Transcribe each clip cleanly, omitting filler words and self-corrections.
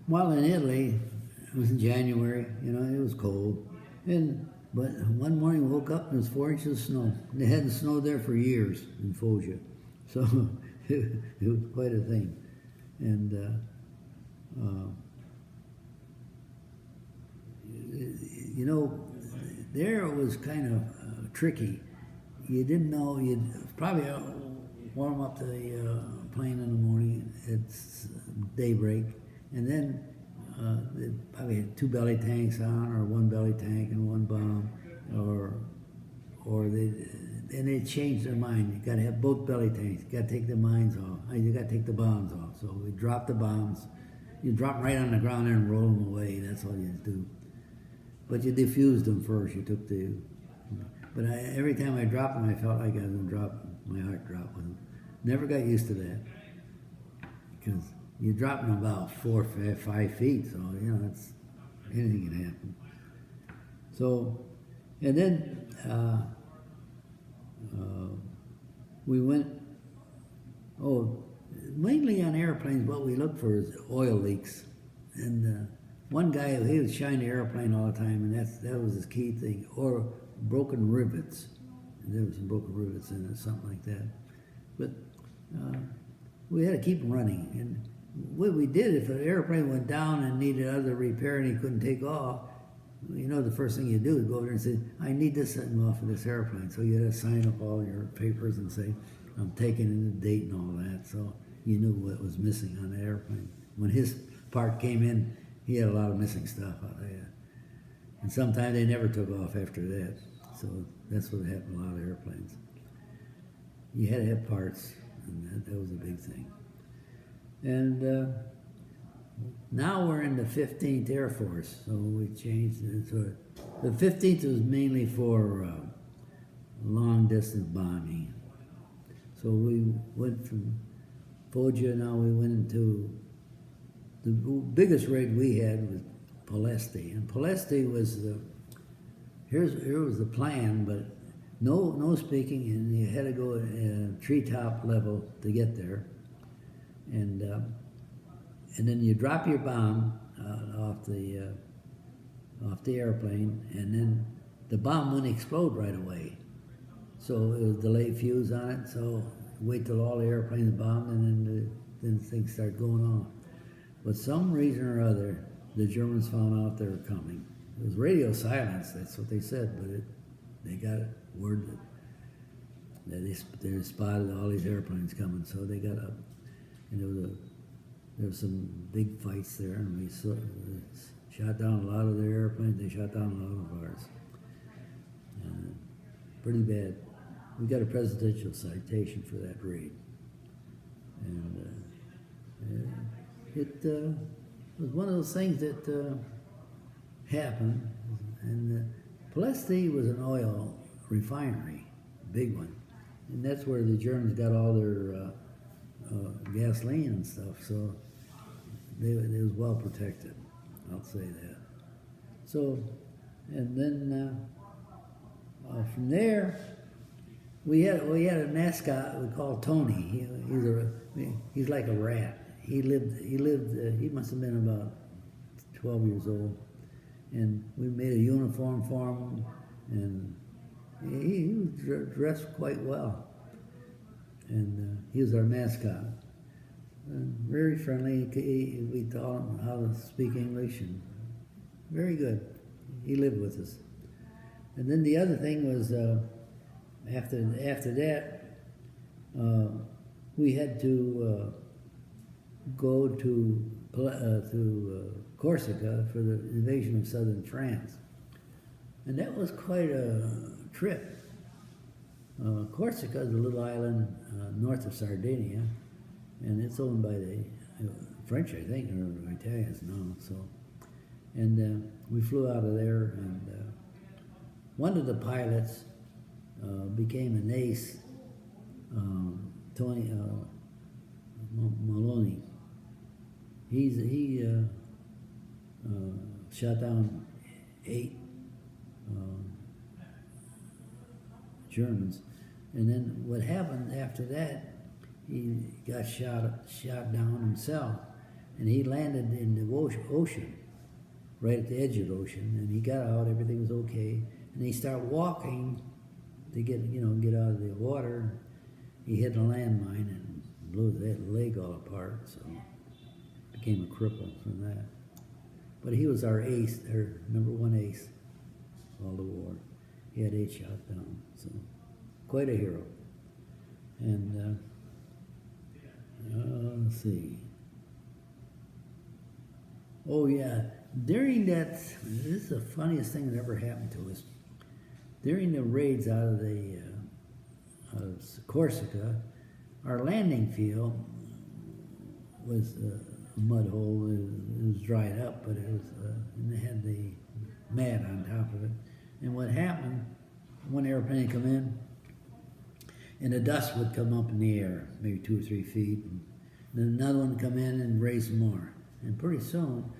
While in Italy, it was in January, it was cold. But one morning woke up and it was 4 inches of snow. And it hadn't snowed there for years in Foggia. So it was quite a thing. And there it was kind of tricky. You didn't know, you'd probably warm up the plane in the morning at daybreak, and then they probably had 2 belly tanks on, or 1 belly tank and 1 bomb, and they changed their mind. You got to have both belly tanks. You got to take the mines off. You got to take the bombs off. So we dropped the bombs. You drop them right on the ground there and roll them away. That's all you do. But you diffused them first. You took the. But every time I dropped them, I felt like I was going to drop. My heart dropped with them. Never got used to that, because you drop them about 4 or 5 feet. So it's anything can happen. So, and then we went. Mainly on airplanes, what we look for is oil leaks. And one guy, he would shine the airplane all the time, and that was his key thing. Or broken rivets. There was some broken rivets in it, something like that. But we had to keep running. And what we did, if an airplane went down and needed other repair and he couldn't take off, the first thing you do is go over there and say, I need this something off of this airplane. So you had to sign up all your papers and say, I'm taking in the date and all that. So you knew what was missing on the airplane. When his part came in, he had a lot of missing stuff out there. And sometimes they never took off after that. So that's what happened to a lot of airplanes. You had to have parts, and that was a big thing. And now we're in the 15th Air Force, so we changed it. So the 15th was mainly for long-distance bombing. So we went from Foggia, now we went into, the biggest raid we had was Pasteris. And Pasteris was here was the plan, but no speaking, and you had to go at treetop level to get there. And then you drop your bomb off the airplane, and then the bomb wouldn't explode right away. So it was delayed fuse on it, so wait till all the airplanes bombed, and then things start going off. But some reason or other, the Germans found out they were coming. It was radio silence, that's what they said, but they got word that they spotted all these airplanes coming, so they got up. And there was some big fights there, and we shot down a lot of their airplanes. They shot down a lot of ours. Pretty bad. We got a presidential citation for that raid. And it was one of those things that happened. And Pasteris was an oil refinery, big one. And that's where the Germans got all their gasoline and stuff, so they was well protected, I'll say that. So, and then from there, we had a mascot we called Tony. He's like a rat. He must have been about 12 years old, and we made a uniform for him, and he was dressed quite well. And he was our mascot. Very friendly. We taught him how to speak English, and very good. He lived with us. And then the other thing was, after that, we had to go to Corsica for the invasion of southern France. And that was quite a trip. Corsica is a little island north of Sardinia, and it's owned by the French, I think, or Italians now. So, and we flew out of there, and one of the pilots became an ace, Tony Maloney. He shot down 8 Germans. And then what happened after that, he got shot down himself. and he landed in the ocean, right at the edge of the ocean, and he got out, everything was okay, and he started walking to get out of the water. He hit a landmine and blew that leg all apart, so became a cripple from that. But he was our ace, our #1 ace all the war. He had 8 shots down, so quite a hero. And let's see. Oh yeah, during that, this is the funniest thing that ever happened to us. During the raids out of Corsica, our landing field was a mud hole. It was dried up, but it was, and they had the mat on top of it. And what happened, one airplane would come in, and the dust would come up in the air, maybe 2 or 3 feet, and then another one would come in and raise some more. And pretty soon,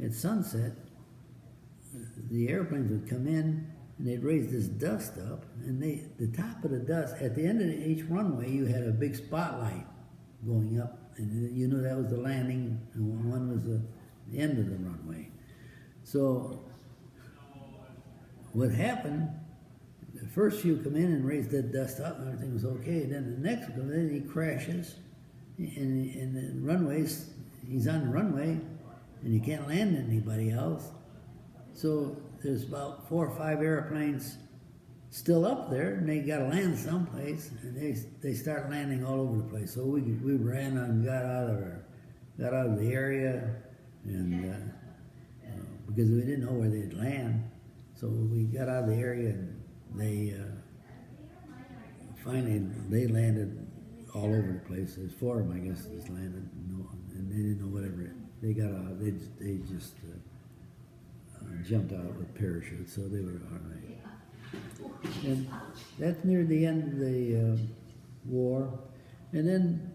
at sunset, the airplanes would come in, and they'd raise this dust up, and the top of the dust, at the end of each runway, you had a big spotlight going up, and you knew that was the landing, and one was the end of the runway. So what happened, the first few come in and raise that dust up, and everything was okay. Then the next one comes in, he crashes, and the runways, he's on the runway, and he can't land anybody else. So there's about 4 or 5 airplanes still up there, and they got to land someplace, and they start landing all over the place. So we ran and got out of the area, and because we didn't know where they'd land, so we got out of the area, and they finally they landed all over the place. There's 4 of them, I guess, just landed, and they didn't know whatever. They got out. They just jumped out with parachutes, so they were all right. And that's near the end of the war. And then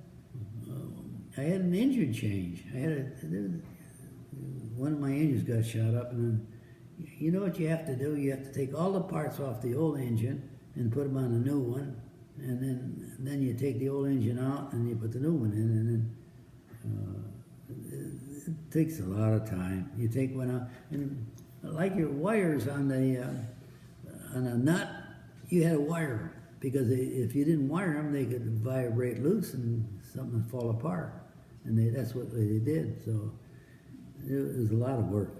I had an engine change. One of my engines got shot up, and then you know what you have to do? You have to take all the parts off the old engine and put them on a new one, and then you take the old engine out and you put the new one in, and then it takes a lot of time. You take one out, and like your wires on a nut, you had to wire them, because if you didn't wire them, they could vibrate loose and something would fall apart, and that's what they did. So it was a lot of work.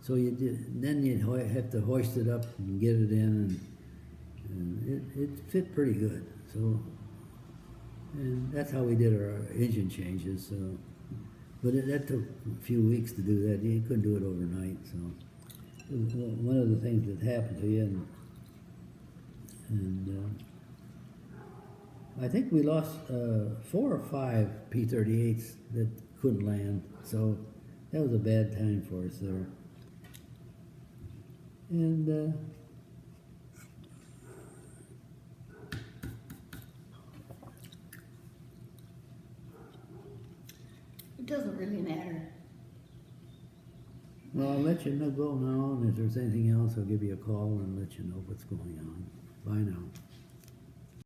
So then you'd have to hoist it up and get it in, and it fit pretty good. So, and that's how we did our engine changes. So, but that took a few weeks to do that. You couldn't do it overnight. So, it was one of the things that happened to you, and I think we lost 4 or 5 P-38s that couldn't land. So that was a bad time for us there. And it doesn't really matter. Well, I'll let you go now, and if there's anything else, I'll give you a call and let you know what's going on. Bye now.